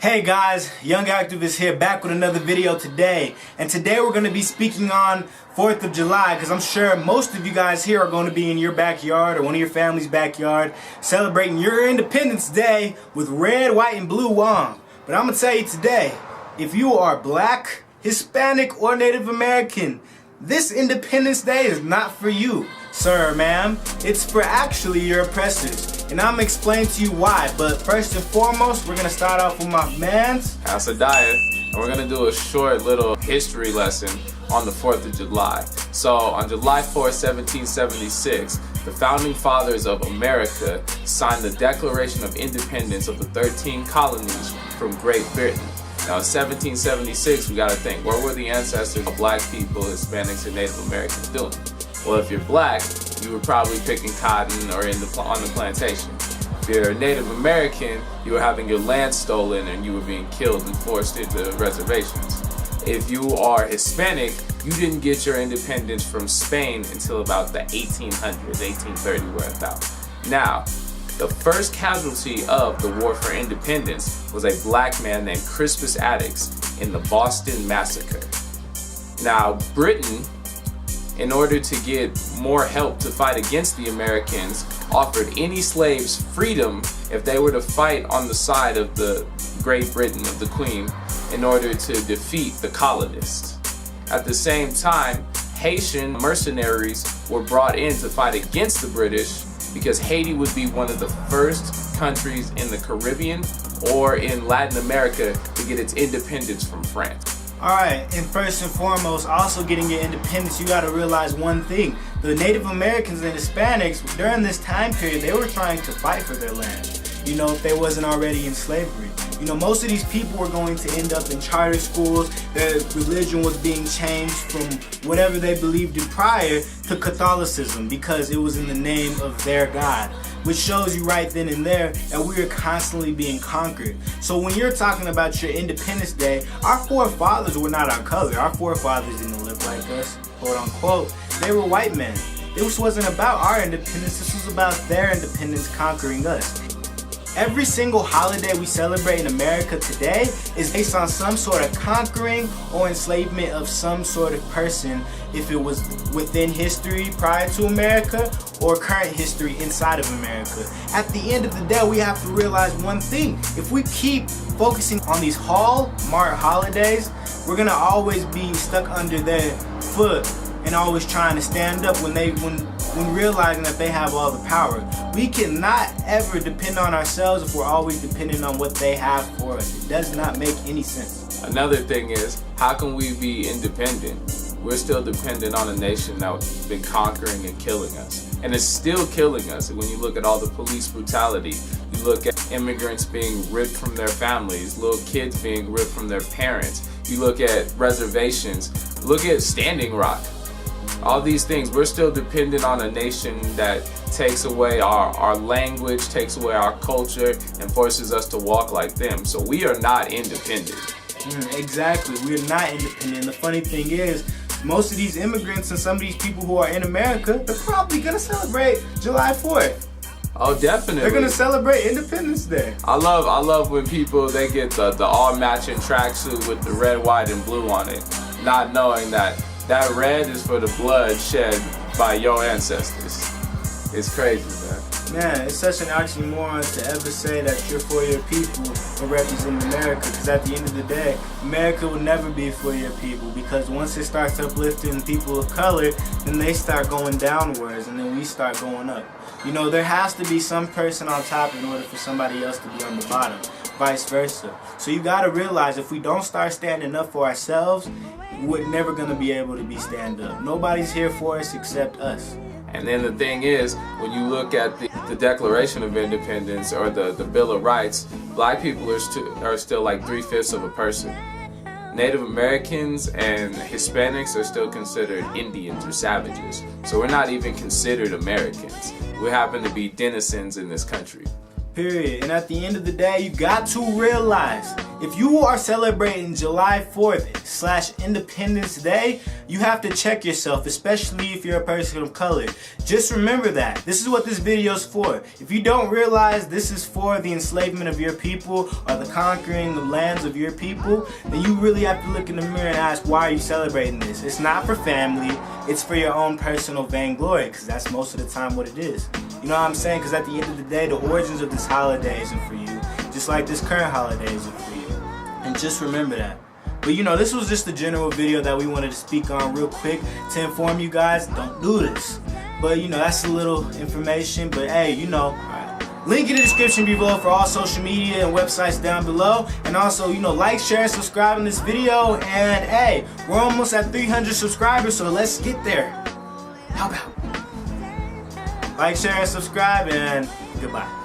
Hey guys, Young Activist here, back with another video today. And today we're going to be speaking on 4th of July, because I'm sure most of you guys here are going to be in your backyard or one of your family's backyard celebrating your Independence Day with red, white, and blue on. But I'm going to tell you today, if you are black, Hispanic, or Native American, this Independence Day is not for you, sir or ma'am. It's for actually your oppressors. And I'm gonna explain to you why. But first and foremost, we're gonna start off with my man's Asadiah, and we're gonna do a short little history lesson on the 4th of July. So on July 4th, 1776, the founding fathers of America signed the Declaration of Independence of the 13 colonies from Great Britain. Now in 1776, we gotta think, what were the ancestors of black people, Hispanics, and Native Americans doing? Well, if you're black, you were probably picking cotton or on the plantation. If you're a Native American, you were having your land stolen and you were being killed and forced into reservations. If you are Hispanic, you didn't get your independence from Spain until about the 1800s, 1830 we're about. Now, the first casualty of the War for Independence was a black man named Crispus Attucks in the Boston Massacre. Now, Britain, in order to get more help to fight against the Americans, offered any slaves freedom if they were to fight on the side of the Great Britain, of the Queen, in order to defeat the colonists. At the same time, Haitian mercenaries were brought in to fight against the British because Haiti would be one of the first countries in the Caribbean or in Latin America to get its independence from France. Alright, and first and foremost, also getting your independence, you gotta realize one thing. The Native Americans and Hispanics, during this time period, they were trying to fight for their land. You know, if they wasn't already in slavery. You know, most of these people were going to end up in charter schools. Their religion was being changed from whatever they believed in prior to Catholicism because it was in the name of their God. Which shows you right then and there that we are constantly being conquered. So when you're talking about your Independence Day, our forefathers were not our color. Our forefathers didn't look like us, quote unquote. They were white men. This wasn't about our independence. This was about their independence conquering us. Every single holiday we celebrate in America today is based on some sort of conquering or enslavement of some sort of person, if it was within history prior to America or current history inside of America. At the end of the day, we have to realize one thing. If we keep focusing on these hallmark holidays, we're gonna always be stuck under their foot and always trying to stand up when realizing that they have all the power. We cannot ever depend on ourselves if we're always dependent on what they have for us. It does not make any sense. Another thing is, how can we be independent? We're still dependent on a nation that's been conquering and killing us. And it's still killing us. When you look at all the police brutality, you look at immigrants being ripped from their families, little kids being ripped from their parents, you look at reservations, look at Standing Rock. All these things, we're still dependent on a nation that takes away our language, takes away our culture, and forces us to walk like them. So we are not independent. Exactly, we're not independent. The funny thing is, most of these immigrants and some of these people who are in America, they're probably gonna celebrate July 4th. Oh, definitely. They're gonna celebrate Independence Day. I love when people, they get the all matching tracksuit with the red, white, and blue on it, not knowing that red is for the blood shed by your ancestors. It's crazy, man. Man, it's such an oxymoron to ever say that you're for your people or represent America, because at the end of the day, America will never be for your people, because once it starts uplifting people of color, then they start going downwards and then we start going up. You know, there has to be some person on top in order for somebody else to be on the bottom, vice versa. So you gotta realize, if we don't start standing up for ourselves, we're never gonna be able to be stand up. Nobody's here for us except us. And then the thing is, when you look at the Declaration of Independence or the Bill of Rights, black people are still like 3/5 of a person. Native Americans and Hispanics are still considered Indians or savages. So we're not even considered Americans. We happen to be denizens in this country. Period. And at the end of the day, you got to realize, if you are celebrating July 4th / Independence Day, you have to check yourself, especially if you're a person of color. Just remember that. This is what this video is for. If you don't realize this is for the enslavement of your people or the conquering the lands of your people, then you really have to look in the mirror and ask, why are you celebrating this? It's not for family, it's for your own personal vainglory, because that's most of the time what it is. You know what I'm saying? Because at the end of the day, the origins of this holiday isn't for you, just like this current holiday isn't for you. And just remember that. But you know, this was just a general video that we wanted to speak on real quick to inform you guys, don't do this. But you know, that's a little information. But hey, you know, link in the description below for all social media and websites down below. And also, you know, like, share, and subscribe in this video. And hey, we're almost at 300 subscribers, so let's get there. How about? Like, share, and subscribe, and goodbye.